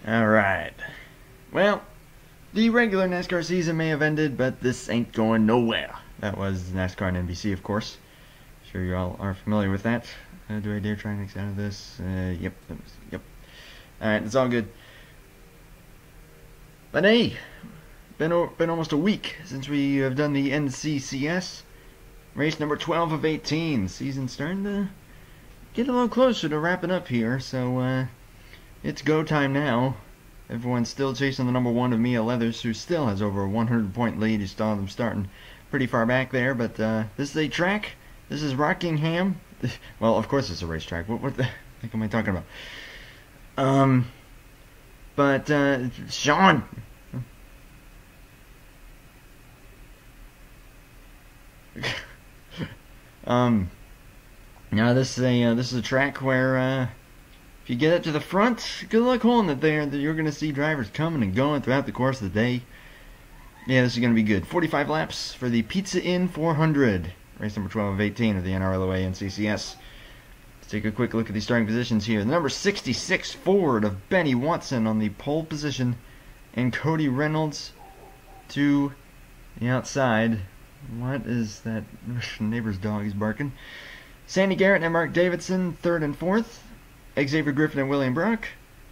Alright. Well, the regular NASCAR season may have ended, but this ain't going nowhere. That was NASCAR on NBC, of course. Sure you all are familiar with that. Do I dare try and extend this? Yep. Alright, it's all good. But hey, been almost a week since we have done the NCCS. Race number 12 of 18. Season's starting to get a little closer to wrapping up here, so it's go time now. Everyone's still chasing the number 1 of Mia Leathers, who still has over a 100-point lead. You saw them starting pretty far back there, but this is a track. This is Rockingham. Well, of course it's a racetrack. What the heck am I talking about? But Sean. Now this is a track where if you get up to the front, good luck holding it there. You're going to see drivers coming and going throughout the course of the day. Yeah, this is going to be good. 45 laps for the Pizza Inn 400. Race number 12 of 18 of the NRLOA NCCS. Let's take a quick look at the starting positions here. The number 66 Ford of Benny Watson on the pole position, and Cody Reynolds to the outside. What is that? Neighbor's dog is barking. Sandy Garrett and Mark Davidson, 3rd and 4th. Xavier Griffin and William Brock.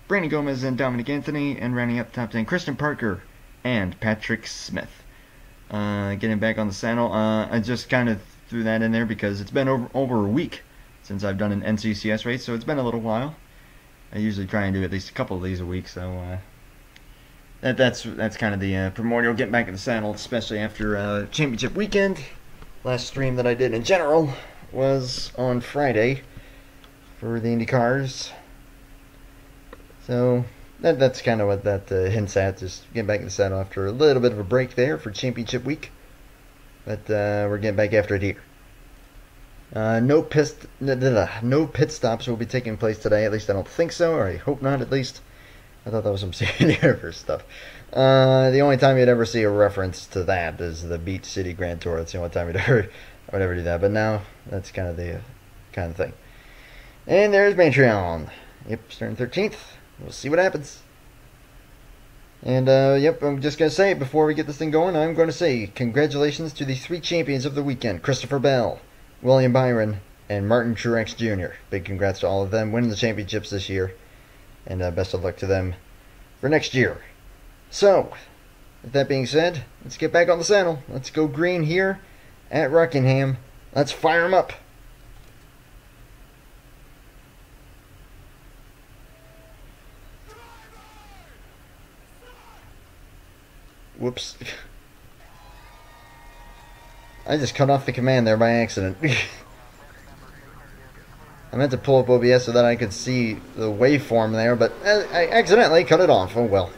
Brandon Gomez and Dominic Anthony. And rounding up the top 10, Kristen Parker and Patrick Smith. Getting back on the saddle. I just kind of threw that in there because it's been over a week since I've done an NCCS race, so it's been a little while. I usually try and do at least a couple of these a week, so that's kind of the primordial getting back in the saddle, especially after championship weekend. Last stream that I did in general was on Friday for the Indy cars, so that's kind of what that hints at. Just getting back in the saddle after a little bit of a break there for championship week, but we're getting back after it here. No pit stops will be taking place today. At least I don't think so, or I hope not. At least I thought that was some Sandy River stuff. The only time you'd ever see a reference to that is the Beach City Grand Tour. That's the only time I would ever do that. But now that's kind of the thing. And there's Patreon. Yep, starting 13th. We'll see what happens. And yep, I'm just gonna say before we get this thing going, I'm going to say congratulations to the 3 champions of the weekend: Christopher Bell, William Byron, and Martin Truex Jr. Big congrats to all of them winning the championships this year, and best of luck to them for next year. So, with that being said, let's get back on the saddle. Let's go green here at Rockingham. Let's fire them up. Whoops. I just cut off the command there by accident. I meant to pull up OBS so that I could see the waveform there, but I accidentally cut it off. Oh well.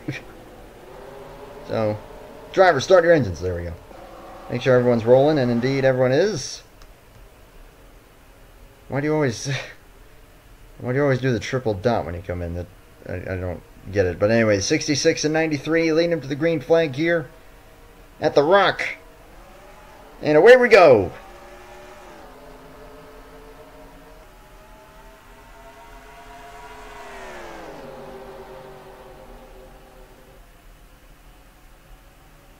So, driver, start your engines. There we go. Make sure everyone's rolling, and indeed everyone is. Why do you always do the triple dot when you come in? That I don't get it. But anyway, 66 and 93 leading him to the green flag here at the Rock. And away we go.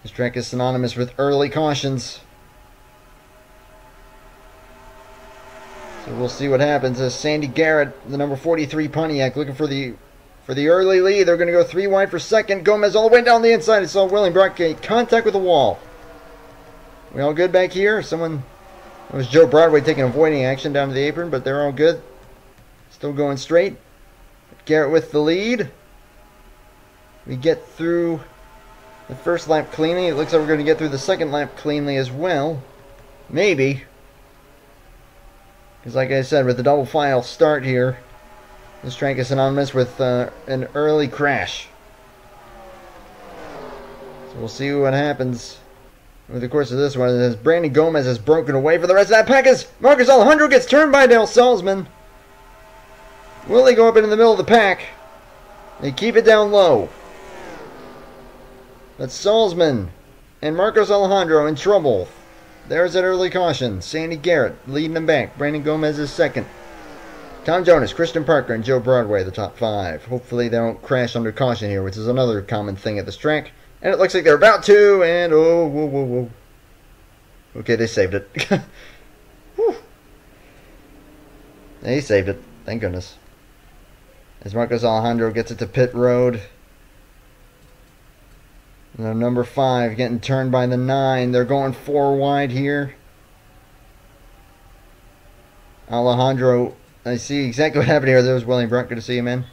This track is synonymous with early cautions. So we'll see what happens as Sandy Garrett, the number 43 Pontiac, looking for the early lead. They're going to go 3 wide for second. Gomez all the way down the inside. I saw William Brock get contact with the wall. We all good back here? It was Joe Broadway taking avoiding action down to the apron, but they're all good. Still going straight. Garrett with the lead. We get through the first lap cleanly. It looks like we're going to get through the second lap cleanly as well. Maybe. Because like I said, with the double file start here, this track is synonymous with an early crash. So we'll see what happens over the course of this one. As Brandon Gomez has broken away for the rest of that pack, Marcus Alejandro gets turned by Dale Salzman. Will they go up into the middle of the pack? They keep it down low. But Salzman and Marcos Alejandro in trouble. There's that early caution. Sandy Garrett leading them back. Brandon Gomez is second. Tom Jonas, Christian Parker, and Joe Broadway, the top 5. Hopefully they don't crash under caution here, which is another common thing at this track. And it looks like they're about to, and oh, whoa, whoa, whoa. Okay, they saved it. Whew. They saved it. Thank goodness. As Marcos Alejandro gets it to pit road. Now, number 5 getting turned by the 9. They're going 4 wide here. Alejandro, I see exactly what happened here. There was William Brunt. Good to see you, man.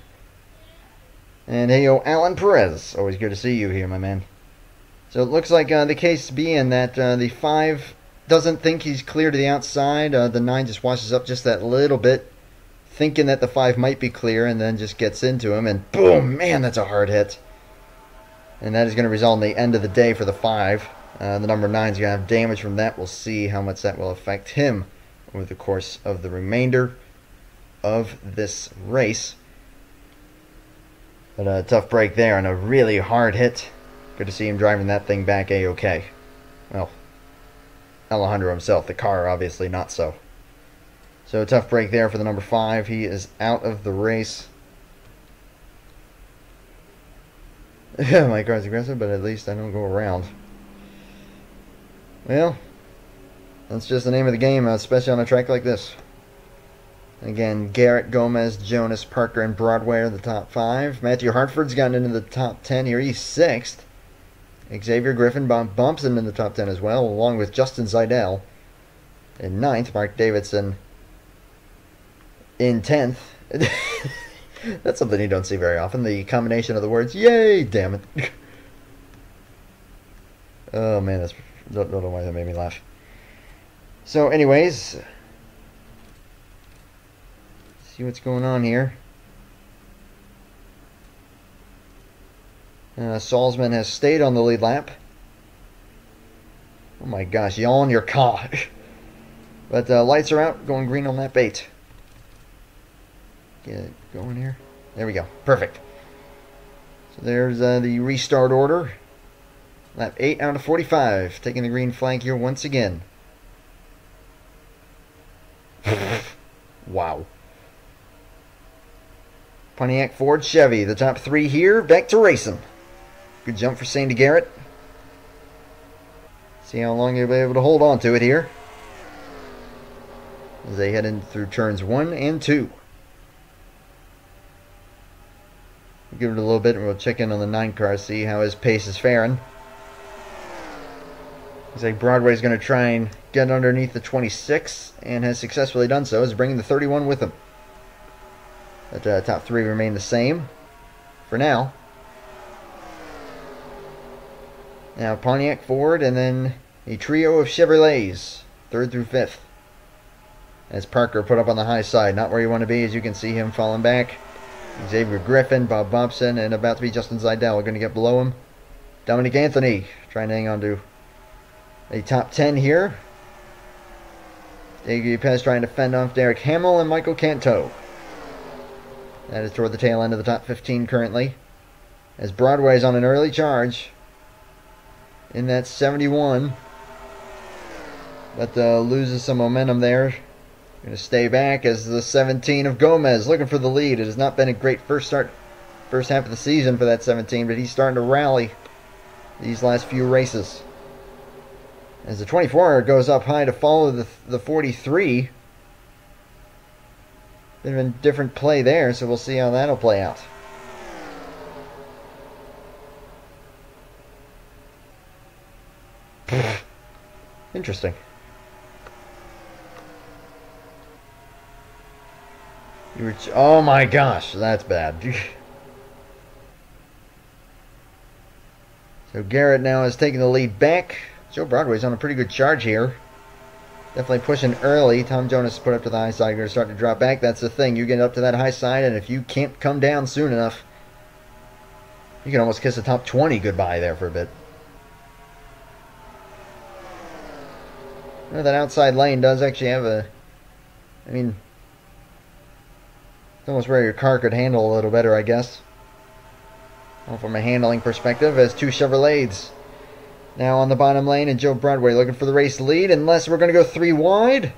And hey, yo, Alan Perez. Always good to see you here, my man. So it looks like the case being that the 5 doesn't think he's clear to the outside. The 9 just washes up just that little bit, thinking that the 5 might be clear, and then just gets into him. And boom, man, that's a hard hit. And that is going to result in the end of the day for the 5. The number 9 is going to have damage from that. We'll see how much that will affect him over the course of the remainder of this race. But a tough break there and a really hard hit. Good to see him driving that thing back A-OK. Well, Alejandro himself, the car obviously not so. So a tough break there for the number 5. He is out of the race. My car's aggressive, but at least I don't go around. Well, that's just the name of the game, especially on a track like this. Again, Garrett, Gomez, Jonas, Parker, and Broadway are the top 5. Matthew Hartford's gotten into the top 10 here. He's 6th. Xavier Griffin bumps him in the top 10 as well, along with Justin Zeidel in 9th. Mark Davidson in 10th. That's something you don't see very often. The combination of the words, yay, damn it. Oh, man, don't know why that made me laugh. So, anyways, see what's going on here. Salzman has stayed on the lead lap. Oh my gosh, y'all in your car. But lights are out, going green on lap 8. Get it going here. There we go. Perfect. So there's the restart order. Lap 8 out of 45. Taking the green flag here once again. Wow. Pontiac, Ford, Chevy. The top 3 here. Back to racing. Good jump for Sandy Garrett. See how long you'll be able to hold on to it here as they head in through turns 1 and 2. We'll give it a little bit and we'll check in on the 9 car, see how his pace is faring. Looks like Broadway's going to try and get underneath the 26 and has successfully done so. Is bringing the 31 with him. But top 3 remain the same for now. Now Pontiac, Ford, and then a trio of Chevrolets, 3rd through 5th. As Parker put up on the high side, not where you want to be, as you can see him falling back. Xavier Griffin, Bob Bobson, and about to be Justin Zeidel are going to get below him. Dominic Anthony trying to hang on to a top 10 here. David Pez trying to fend off Derek Hamill and Michael Canto. That is toward the tail end of the top 15 currently. As Broadway's on an early charge in that 71. But loses some momentum there. Going to stay back as the 17 of Gomez looking for the lead. It has not been a great first half of the season for that 17, but he's starting to rally these last few races. As the 24 goes up high to follow the 43. Bit of a different play there, so we'll see how that'll play out. Interesting. Oh my gosh, that's bad. So Garrett now is taking the lead back. Joe Broadway's on a pretty good charge here. Definitely pushing early. Tom Jonas put up to the high side. Going to start to drop back. That's the thing. You get up to that high side, and if you can't come down soon enough, you can almost kiss the top 20 goodbye there for a bit. Well, that outside lane does actually have a... I mean... It's almost where your car could handle a little better, I guess. Well, from a handling perspective, as 2 Chevrolets now on the bottom lane, and Joe Broadway looking for the race lead, unless we're going to go 3 wide.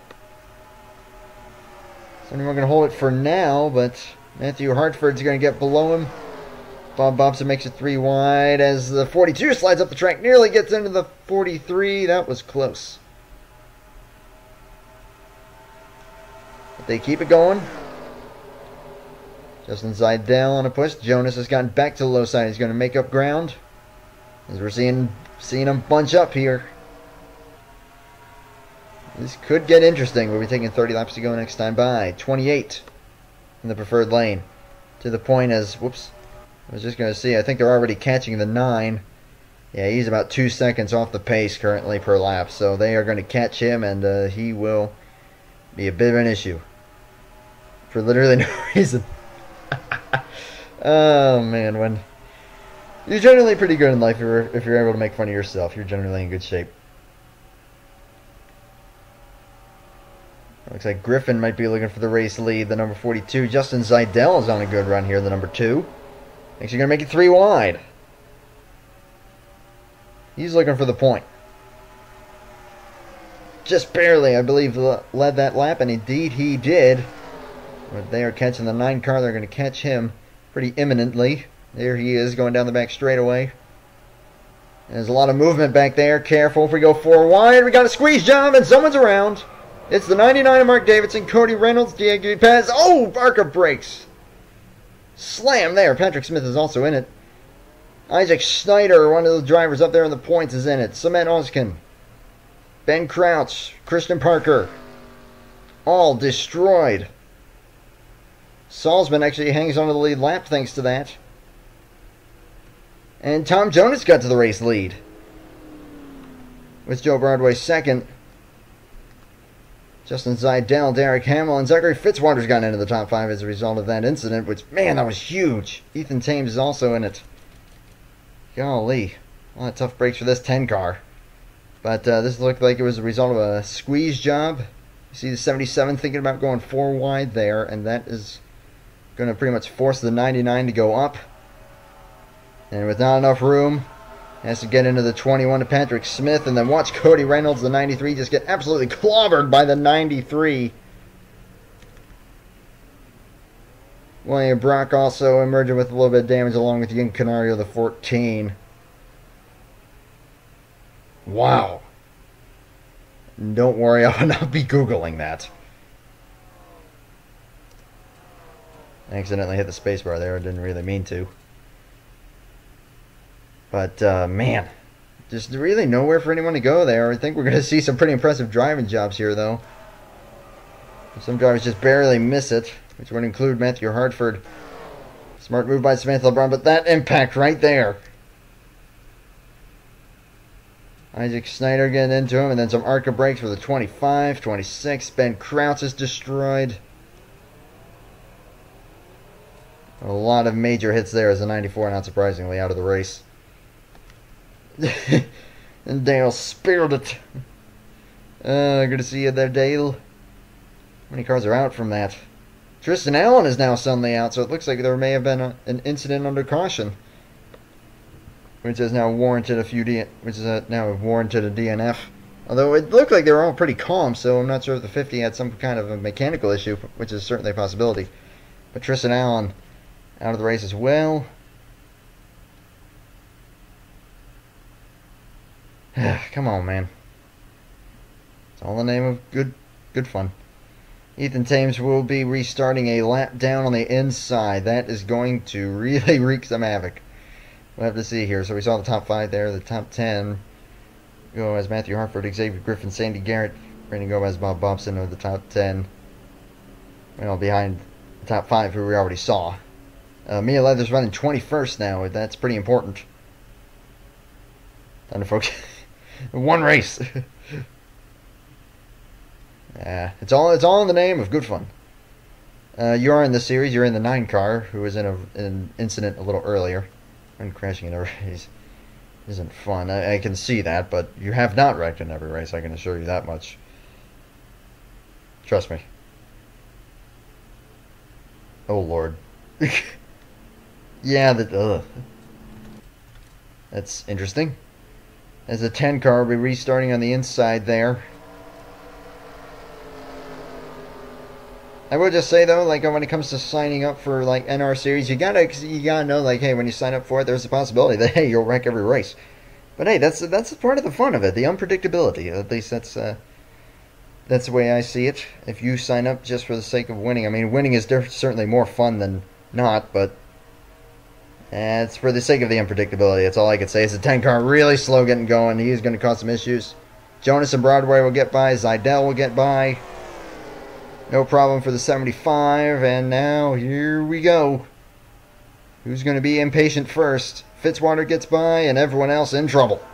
So we're going to hold it for now, but Matthew Hartford's going to get below him. Bob Bobson makes it 3 wide as the 42 slides up the track, nearly gets into the 43. That was close. But they keep it going. Justin Seidel on a push. Jonas has gotten back to the low side. He's going to make up ground. As we're seeing them bunch up here. This could get interesting. We'll be taking 30 laps to go next time by. 28 in the preferred lane. To the point as, whoops, I was just going to see, I think they're already catching the 9. Yeah, he's about 2 seconds off the pace currently per lap. So they are going to catch him, and he will be a bit of an issue. For literally no reason. Oh, man, when you're generally pretty good in life, if you're able to make fun of yourself, you're generally in good shape. Looks like Griffin might be looking for the race lead. The number 42, Justin Seidel, is on a good run here, the number 2. Thinks you're going to make it 3 wide. He's looking for the point. Just barely, I believe, led that lap, and indeed he did. But they are catching the 9 car. They're going to catch him pretty imminently. There he is, going down the back straightaway. There's a lot of movement back there. Careful if we go 4 wide. We got a squeeze job, and someone's around. It's the 99 of Mark Davidson, Cody Reynolds, Diego Paz. Oh, Barker breaks. Slam there. Patrick Smith is also in it. Isaac Schneider, one of the drivers up there in the points, is in it. Cement Oskin, Ben Crouch, Christian Parker, all destroyed. Salzman actually hangs on to the lead lap thanks to that. And Tom Jonas got to the race lead, with Joe Broadway second. Justin Seidel, Derek Hamill, and Zachary Fitzwater's gotten into the top 5 as a result of that incident, which, man, that was huge. Ethan Thames is also in it. Golly. A lot of tough breaks for this 10 car. But this looked like it was a result of a squeeze job. You see the 77 thinking about going 4 wide there, and that is going to pretty much force the 99 to go up. And with not enough room, has to get into the 21 to Patrick Smith, and then watch Cody Reynolds, the 93, just get absolutely clobbered by the 93. William Brock also emerging with a little bit of damage along with Ian Canario, the 14. Wow. Don't worry, I will not be Googling that. I accidentally hit the spacebar there. I didn't really mean to. But, man, just really nowhere for anyone to go there. I think we're going to see some pretty impressive driving jobs here, though. Some drivers just barely miss it, which would include Matthew Hartford. Smart move by Samantha LeBron, but that impact right there. Isaac Snyder getting into him, and then some ARCA brakes for the 25, 26. Ben Crouch is destroyed. A lot of major hits there as the 94, not surprisingly, out of the race. And Dale spared it. Good to see you there, Dale. How many cars are out from that? Tristan Allen is now suddenly out, so it looks like there may have been an incident under caution, which has now warranted a DNF. Although it looked like they were all pretty calm, so I'm not sure if the 50 had some kind of a mechanical issue, which is certainly a possibility. But Tristan Allen out of the race as well. Come on, man. It's all in the name of good fun. Ethan Thames will be restarting a lap down on the inside. That is going to really wreak some havoc. We'll have to see here. So we saw the top 5 there. The top 10 go as Matthew Hartford, Xavier Griffin, Sandy Garrett, Brandon Gomez, Bob Bobson are the top 10. Well, behind the top 5 who we already saw. Mia Leather's running 21st now. That's pretty important. Thunder folks. One race. Yeah, it's all in the name of good fun. You're in the series. You're in the 9 car, who was in an incident a little earlier, and crashing in a race isn't fun. I can see that, but you have not wrecked in every race. I can assure you that much. Trust me. Oh Lord. Yeah, that's interesting. As the 10 car will be restarting on the inside there. I will just say though, like when it comes to signing up for like NR series, you gotta know like, hey, when you sign up for it, there's a possibility that hey, you'll wreck every race. But hey, that's part of the fun of it, the unpredictability. At least that's the way I see it. If you sign up just for the sake of winning, I mean, winning is certainly more fun than not, but it's for the sake of the unpredictability. That's all I could say. It's a 10 car, really slow getting going. He's going to cause some issues. Jonas and Broadway will get by. Zidell will get by. No problem for the 75. And now here we go. Who's going to be impatient first? Fitzwater gets by, and everyone else in trouble.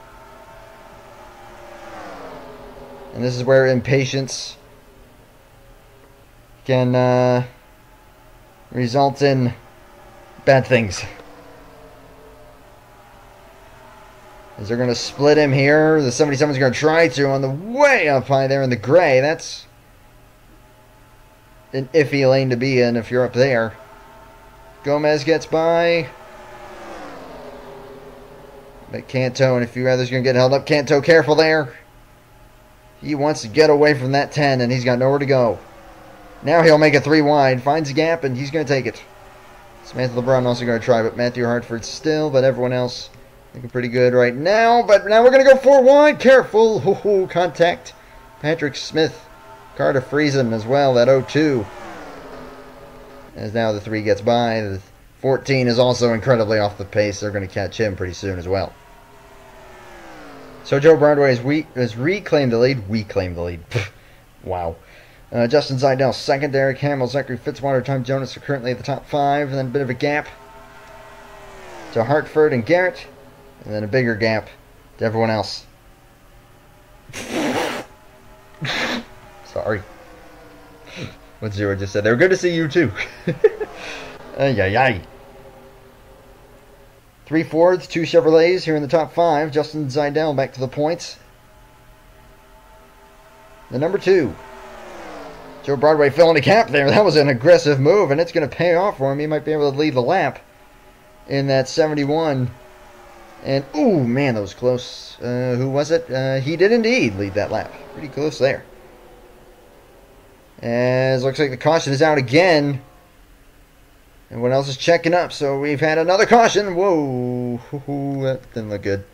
And this is where impatience can result in bad things. As they're going to split him here. The 77 is going to try to on the way up high there in the gray. That's an iffy lane to be in if you're up there. Gomez gets by. But Canto and a few others are going to get held up. Canto, careful there. He wants to get away from that 10, and he's got nowhere to go. Now he'll make it 3 wide. Finds a gap, and he's going to take it. Samantha LeBron also going to try, but Matthew Hartford still, but everyone else looking pretty good right now. But now we're going to go 4 wide. Careful. Ooh, contact. Patrick Smith. Carter Friesen as well, that 0-2. As now the 3 gets by. The 14 is also incredibly off the pace. They're going to catch him pretty soon as well. So Joe Broadway has reclaimed the lead. We claim the lead. Wow. Justin Zidell second. Derek Hamill, Zachary Fitzwater, Tom Jonas are currently at the top 5. And then a bit of a gap to Hartford and Garrett. And then a bigger gap to everyone else. Sorry. What Zero just said. They were good to see you too. Ay, ay, ay. 3 Fords, 2 Chevrolets here in the top 5. Justin Zidell back to the points. The number 2. Joe Broadway filling a gap there. That was an aggressive move, and it's going to pay off for him. He might be able to lead the lap in that 71. And, ooh, man, that was close. Who was it? He did indeed lead that lap. Pretty close there. As looks like the caution is out again. Everyone else is checking up, so we've had another caution. Whoa, that didn't look good.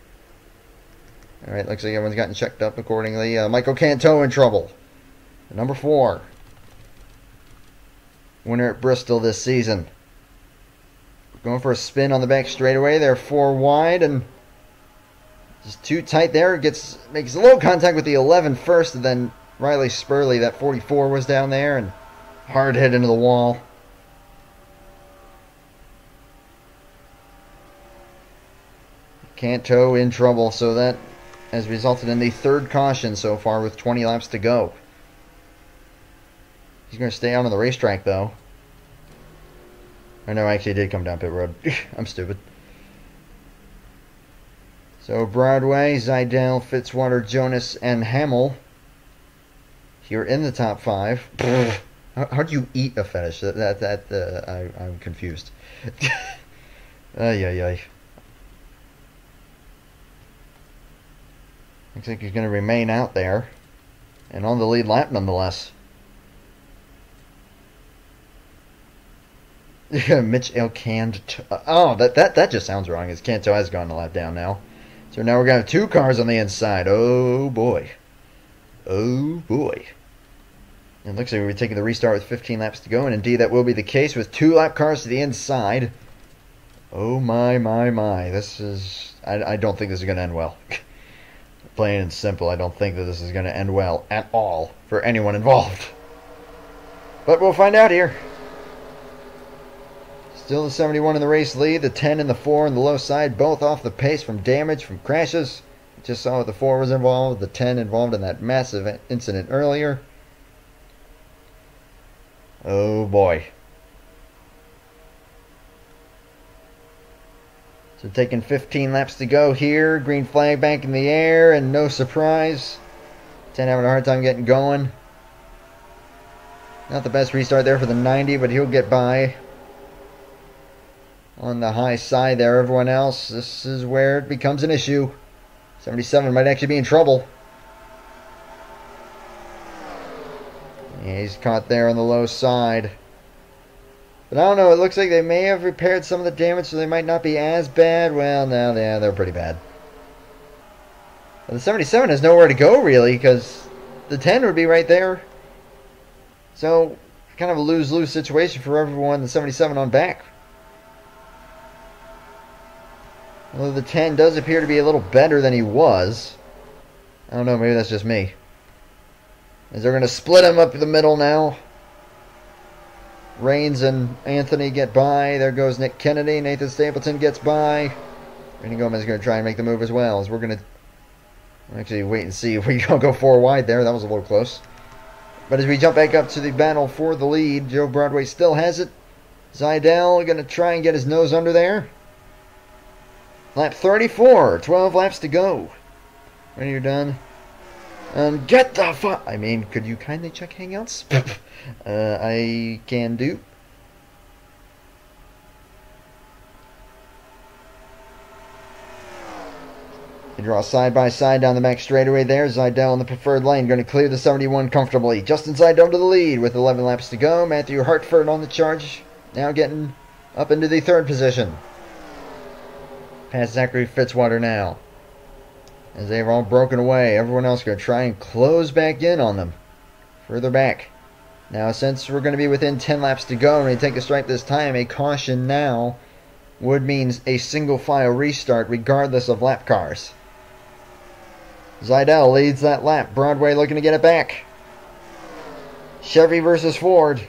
Alright, looks like everyone's gotten checked up accordingly. Michael Canto in trouble. Number 4. Winner at Bristol this season. Going for a spin on the back straightaway. They're 4 wide and just too tight there. Makes a little contact with the 11 first, and then Riley Spurley, that 44 was down there, and hard hit into the wall. Canto in trouble, so that has resulted in the 3rd caution so far with 20 laps to go. He's going to stay out on the racetrack, though. I know, I actually did come down pit road. I'm stupid. So Broadway, Zidell, Fitzwater, Jonas, and Hamill here in the top 5. How do you eat a finish? I'm confused. Ay, ay, ay. Looks like he's going to remain out there. And on the lead lap nonetheless. Mitch Elkand. Oh, that just sounds wrong. As Canto has gone a lap down now. So now we're going to have 2 cars on the inside. Oh boy. Oh boy. It looks like we're taking the restart with 15 laps to go. And indeed that will be the case with 2 lap cars to the inside. Oh my, my, my. This is... I don't think this is going to end well. Plain and simple, I don't think that this is going to end well at all for anyone involved. But we'll find out here. Still the 71 in the race lead, the 10 and the 4 on the low side, both off the pace from damage, from crashes. Just saw what the 4 was involved, the 10 involved in that massive incident earlier. Oh boy. So taking 15 laps to go here. Green flag back in the air, and no surprise. 10 having a hard time getting going. Not the best restart there for the 90, but he'll get by. On the high side there, everyone else, this is where it becomes an issue. 77 might actually be in trouble. Yeah, he's caught there on the low side. But I don't know, it looks like they may have repaired some of the damage, so they might not be as bad. Well, no, yeah, they're pretty bad. But the 77 has nowhere to go, really, because the 10 would be right there. So, kind of a lose-lose situation for everyone, the 77 on back. Although the 10 does appear to be a little better than he was. I don't know, maybe that's just me. As they're going to split him up the middle now. Reigns and Anthony get by. There goes Nick Kennedy. Nathan Stapleton gets by. Randy Gomez is going to try and make the move as well. As we're going to actually wait and see if we don't go 4 wide there. That was a little close. But as we jump back up to the battle for the lead, Joe Broadway still has it. Zidell going to try and get his nose under there. Lap 34. 12 laps to go. When you're done. And get the fuck. I mean, could you kindly check Hangouts? I can do. They draw side by side down the back straightaway there. Zidell in the preferred lane, going to clear the 71 comfortably. Justin Zidell to the lead with 11 laps to go. Matthew Hartford on the charge, now getting up into the 3rd position. Past Zachary Fitzwater now. As they've all broken away, everyone else going to try and close back in on them. Further back. Now, since we're going to be within 10 laps to go, and we take a stripe this time, a caution now would mean a single file restart regardless of lap cars. Zidell leads that lap. Broadway looking to get it back. Chevy versus Ford.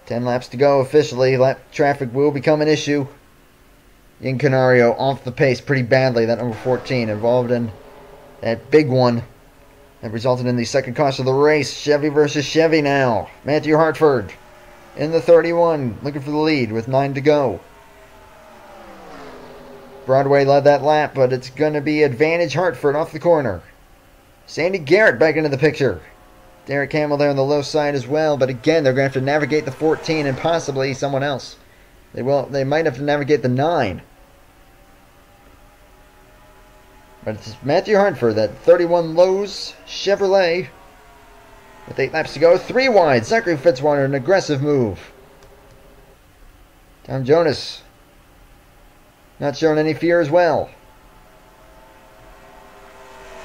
10 laps to go officially. Lap traffic will become an issue. Ian Canario off the pace pretty badly. That number 14 involved in that big one that resulted in the second caution of the race. Chevy versus Chevy now. Matthew Hartford in the 31 looking for the lead with 9 to go. Broadway led that lap, but it's going to be advantage Hartford off the corner. Sandy Garrett back into the picture. Derek Hamill there on the low side as well, but again they're going to have to navigate the 14 and possibly someone else. They might have to navigate the 9. But it's Matthew Hartford, that 31 Lowe's Chevrolet. With 8 laps to go. 3 wide. Zachary Fitzwater, an aggressive move. Tom Jonas. Not showing any fear as well.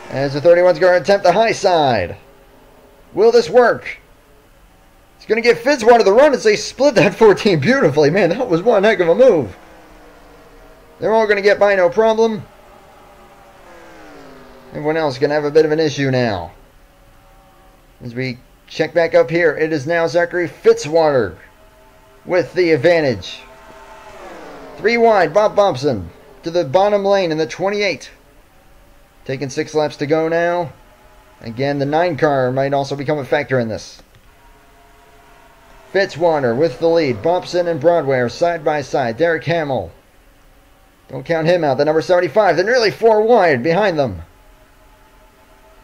As the 31's going to attempt the high side. Will this work? It's going to get Fitzwater the run as they split that 14 beautifully. Man, that was one heck of a move. They're all going to get by no problem. Everyone else going to have a bit of an issue now. As we check back up here, it is now Zachary Fitzwater with the advantage. 3 wide, Bob Bobson to the bottom lane in the 28. Taking 6 laps to go now. Again, the 9 car might also become a factor in this. Fitzwater with the lead. Bobson and Broadway are side by side. Derek Hamill. Don't count him out. The number 75. They're nearly 4 wide behind them.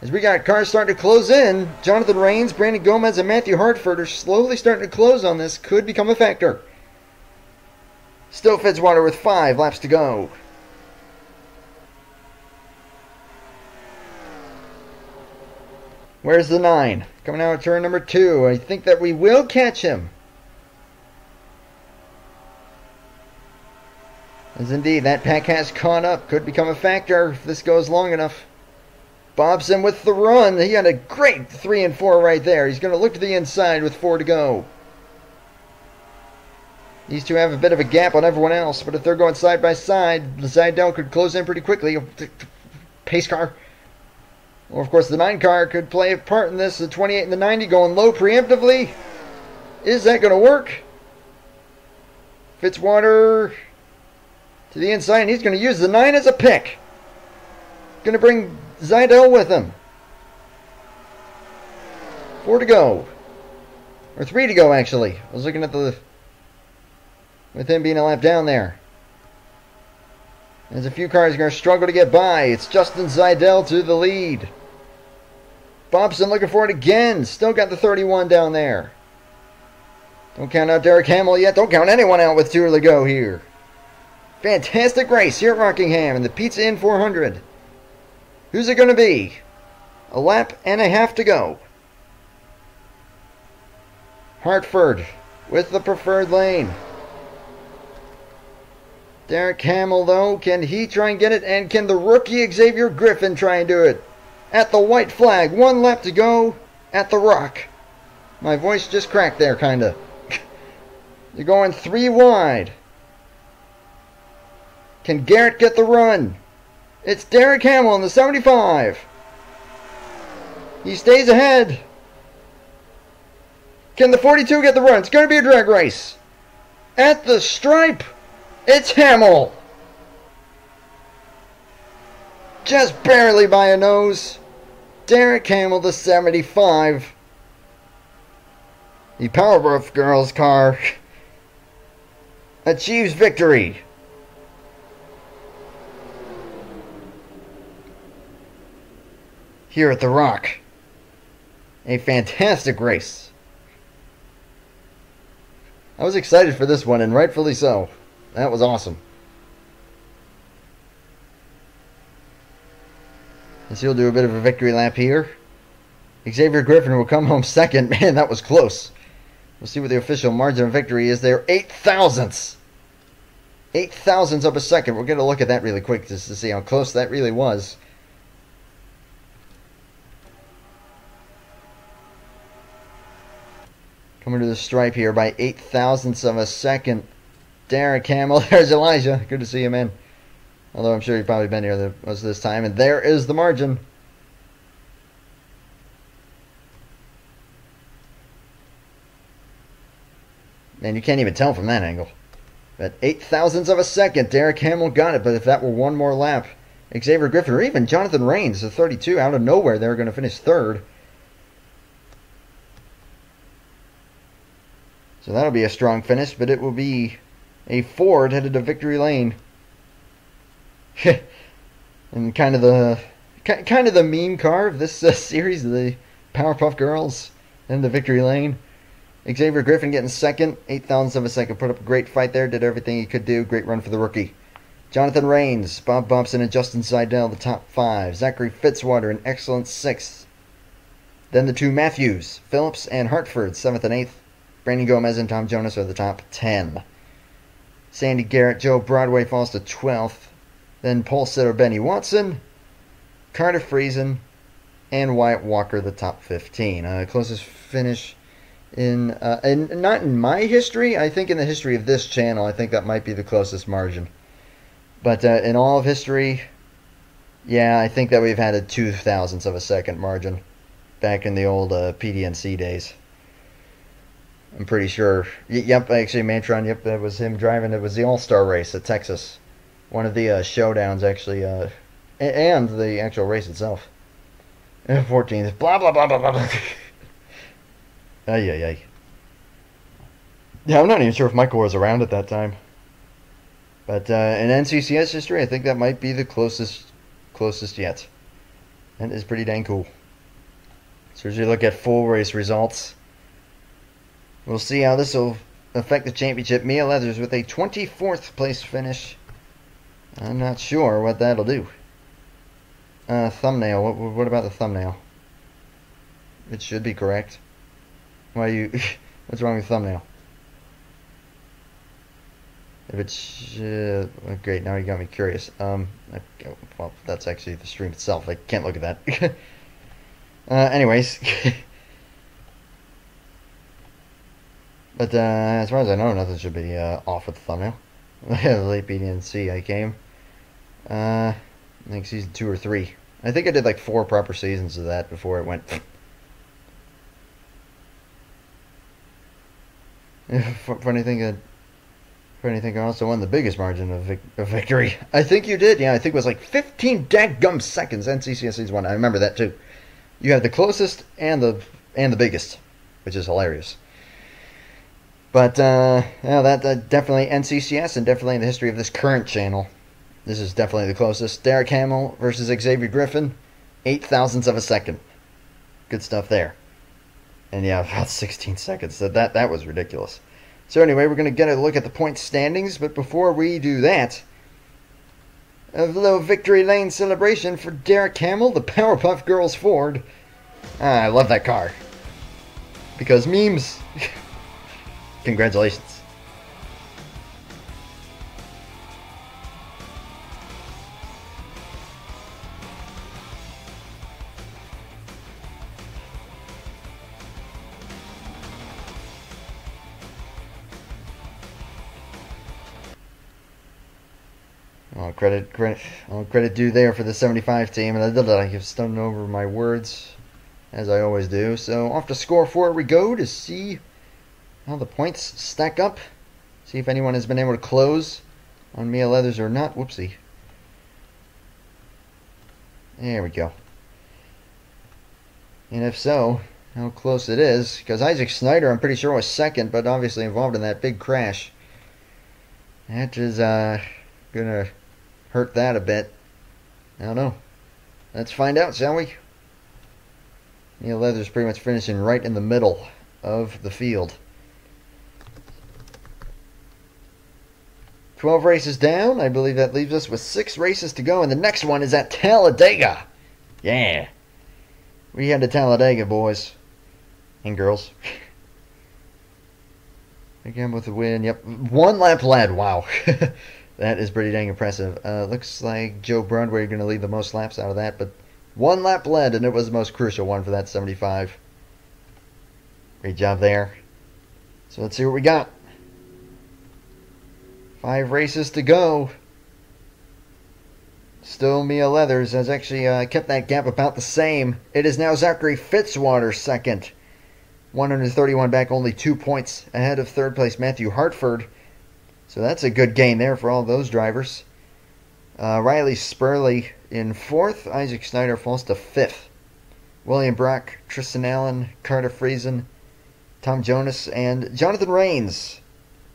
As we got cars starting to close in, Jonathan Reigns, Brandon Gomez, and Matthew Hartford are slowly starting to close on this. Could become a factor. Still Fitzwater with 5 laps to go. Where's the 9? Coming out of turn number 2. I think that we will catch him. As indeed, that pack has caught up. Could become a factor if this goes long enough. Bobson with the run. He had a great 3 and 4 right there. He's going to look to the inside with 4 to go. These two have a bit of a gap on everyone else, but if they're going side by side, Zidell could close in pretty quickly. Pace car. Or, of course, the 9 car could play a part in this. The 28 and the 90 going low preemptively. Is that going to work? Fitzwater to the inside, and he's going to use the 9 as a pick. Going to bring Zidell with him. 4 to go. Or 3 to go, actually. I was looking at the... with him being a lap down there. There's a few cars going to struggle to get by. It's Justin Zidell to the lead. Bobson looking for it again. Still got the 31 down there. Don't count out Derek Hamill yet. Don't count anyone out with 2 to go here. Fantastic race here at Rockingham in the Pizza Inn 400. Who's it going to be? A lap and a half to go. Hartford with the preferred lane. Derek Hamill, though, can he try and get it? And can the rookie Xavier Griffin try and do it? At the white flag, 1 lap to go at the Rock. My voice just cracked there, kinda. You're going 3 wide. Can Garrett get the run? It's Derek Hamill in the 75. He stays ahead. Can the 42 get the run? It's going to be a drag race. At the stripe, it's Hamill. Just barely by a nose. Derek Hamill, the 75. The Powerpuff Girls car achieves victory. Here at the Rock. A fantastic race. I was excited for this one, and rightfully so. That was awesome. And so he'll do a bit of a victory lap here. Xavier Griffin will come home second. Man, that was close. We'll see what the official margin of victory is there. 8 thousandths. 8 thousandths of a second. We'll get a look at that really quick just to see how close that really was. Coming to the stripe here by 8 thousandths of a second. Derek Hamill. There's Elijah. Good to see you, man. Although I'm sure you've probably been here most of this time. And there is the margin. Man, you can't even tell from that angle. But 8 thousandths of a second. Derek Hamill got it. But if that were one more lap, Xavier Griffin or even Jonathan Rains, the 32, out of nowhere, they're going to finish third. So that'll be a strong finish, but it will be a Ford headed to victory lane. And kind of the meme car of this series, the Powerpuff Girls and the victory lane. Xavier Griffin getting second, 8 thousandths of a second. Put up a great fight there, did everything he could do. Great run for the rookie. Jonathan Rains, Bob Bobson, and Justin Seidel, the top 5. Zachary Fitzwater, an excellent 6th. Then the 2 Matthews, Phillips and Hartford, 7th and 8th. Brandon Gomez and Tom Jonas are the top 10. Sandy Garrett, Joe Broadway falls to 12th. Then pole sitter Benny Watson, Carter Friesen, and Wyatt Walker, the top 15. Closest finish and not in my history. I think in the history of this channel, I think that might be the closest margin. But in all of history, yeah, I think that we've had a 2 thousandths of a second margin back in the old PDNC days. I'm pretty sure. Yep, actually, Mantron, yep, that was him driving. It was the All-Star race at Texas. One of the showdowns, actually, and the actual race itself. 14th. Blah, blah, blah, blah, blah, blah. Ay, ay, ay. Yeah, I'm not even sure if Michael was around at that time. But in NCCS history, I think that might be the closest yet. That is pretty dang cool. So as you look at full race results, we'll see how this will affect the championship. Mia Leathers with a 24th place finish. I'm not sure what that'll do. Thumbnail. What about the thumbnail? It should be correct. Why you? What's wrong with the thumbnail? If it's great, now you got me curious. Well, that's actually the stream itself. I can't look at that. Anyways. But as far as I know, nothing should be off with the thumbnail. Late BDNC, I came. I think season 2 or 3. I think I did like 4 proper seasons of that before it went. Funny thing, I also won the biggest margin of victory. I think you did. Yeah, I think it was like 15 dadgum seconds. NCCS season 1. I remember that too. You had the closest and the biggest, which is hilarious. But yeah, that definitely NCCS and definitely in the history of this current channel. This is definitely the closest. Derek Hamill versus Xavier Griffin, 8 thousandths of a second. Good stuff there. And yeah, about 16 seconds. So that was ridiculous. So anyway, we're going to get a look at the point standings. But before we do that, a little victory lane celebration for Derek Hamill, the Powerpuff Girls Ford. I love that car. Because memes. Congratulations. All credit due there for the 75 team, and I did that. I kept stumbling over my words, as I always do. So off to score 4 we go to see how the points stack up. See if anyone has been able to close on Mia Leathers or not. Whoopsie. There we go. And if so, how close it is. Because Isaac Snyder, I'm pretty sure, was second, but obviously involved in that big crash. That is going to hurt that a bit. I don't know. Let's find out, shall we? Mia Leathers pretty much finishing right in the middle of the field. 12 races down. I believe that leaves us with 6 races to go, and the next one is at Talladega. Yeah. We head to Talladega, boys and girls. Again with the win. Yep. 1 lap led. Wow. That is pretty dang impressive. Looks like Joe Broadway going to lead the most laps out of that, but 1 lap led, and it was the most crucial one for that 75. Great job there. So let's see what we got. 5 races to go. Still Mia Leathers has actually kept that gap about the same. It is now Zachary Fitzwater second. 131 back, only 2 points ahead of third place Matthew Hartford. So that's a good gain there for all those drivers. Riley Spurley in 4th. Isaac Snyder falls to 5th. William Brock, Tristan Allen, Carter Friesen, Tom Jonas, and Jonathan Rains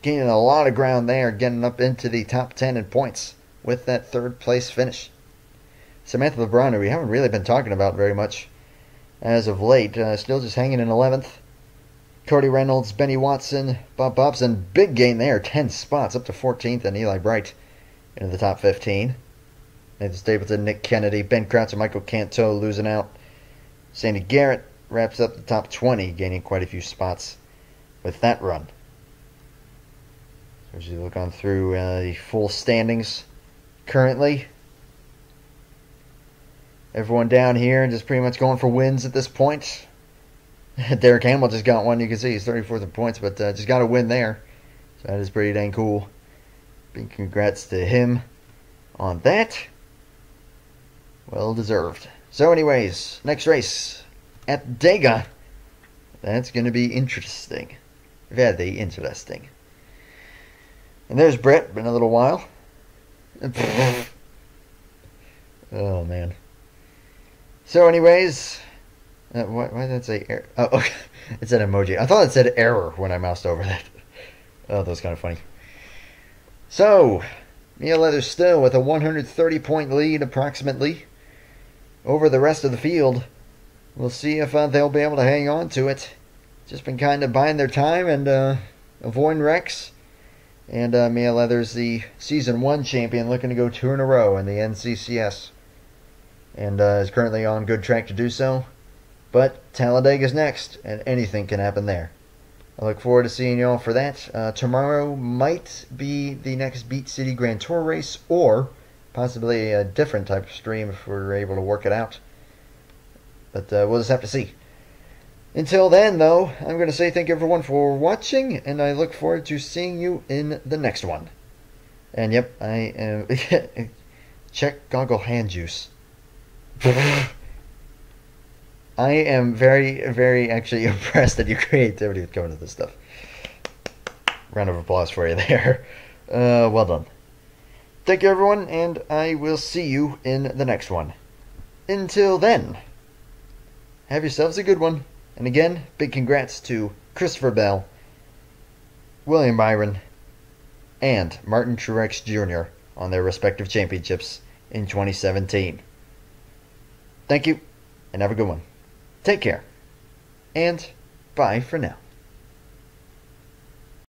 gaining a lot of ground there, getting up into the top 10 in points with that 3rd place finish. Samantha LeBron, who we haven't really been talking about very much as of late, still just hanging in 11th. Cody Reynolds, Benny Watson, Bob Bobson, big gain there, 10 spots up to 14th, and Eli Bright into the top 15. Nathan Stapleton, Nick Kennedy, Ben Crouch, and Michael Canto losing out. Sandy Garrett wraps up the top 20, gaining quite a few spots with that run. So as you look on through the full standings currently, everyone down here just pretty much going for wins at this point. Derek Hamill just got one. You can see he's 34th in points, but just got a win there. So that is pretty dang cool. Big congrats to him on that. Well deserved. So anyways, next race at Dega. That's going to be interesting. Very interesting. And there's Brett, been a little while. Oh, man. So anyways, why did that say error? Oh, okay. It said emoji. I thought it said error when I moused over that. Oh, that was kind of funny. So, Mia Leathers still with a 130-point lead approximately over the rest of the field. We'll see if they'll be able to hang on to it. Just been kind of buying their time and avoiding wrecks. And Mia Leathers, the Season 1 champion, looking to go 2 in a row in the NCCS. And is currently on good track to do so. But Talladega's next, and anything can happen there. I look forward to seeing you all for that. Tomorrow might be the next Beat City Grand Tour race, or possibly a different type of stream if we're able to work it out. But we'll just have to see. Until then, though, I'm going to say thank you everyone for watching, and I look forward to seeing you in the next one. And yep, I am... check goggle hand juice. I am very, very actually impressed at your creativity with coming to this stuff. Round of applause for you there. Well done. Thank you, everyone, and I will see you in the next one. Until then, have yourselves a good one. And again, big congrats to Christopher Bell, William Byron, and Martin Truex Jr. on their respective championships in 2017. Thank you, and have a good one. Take care, and bye for now.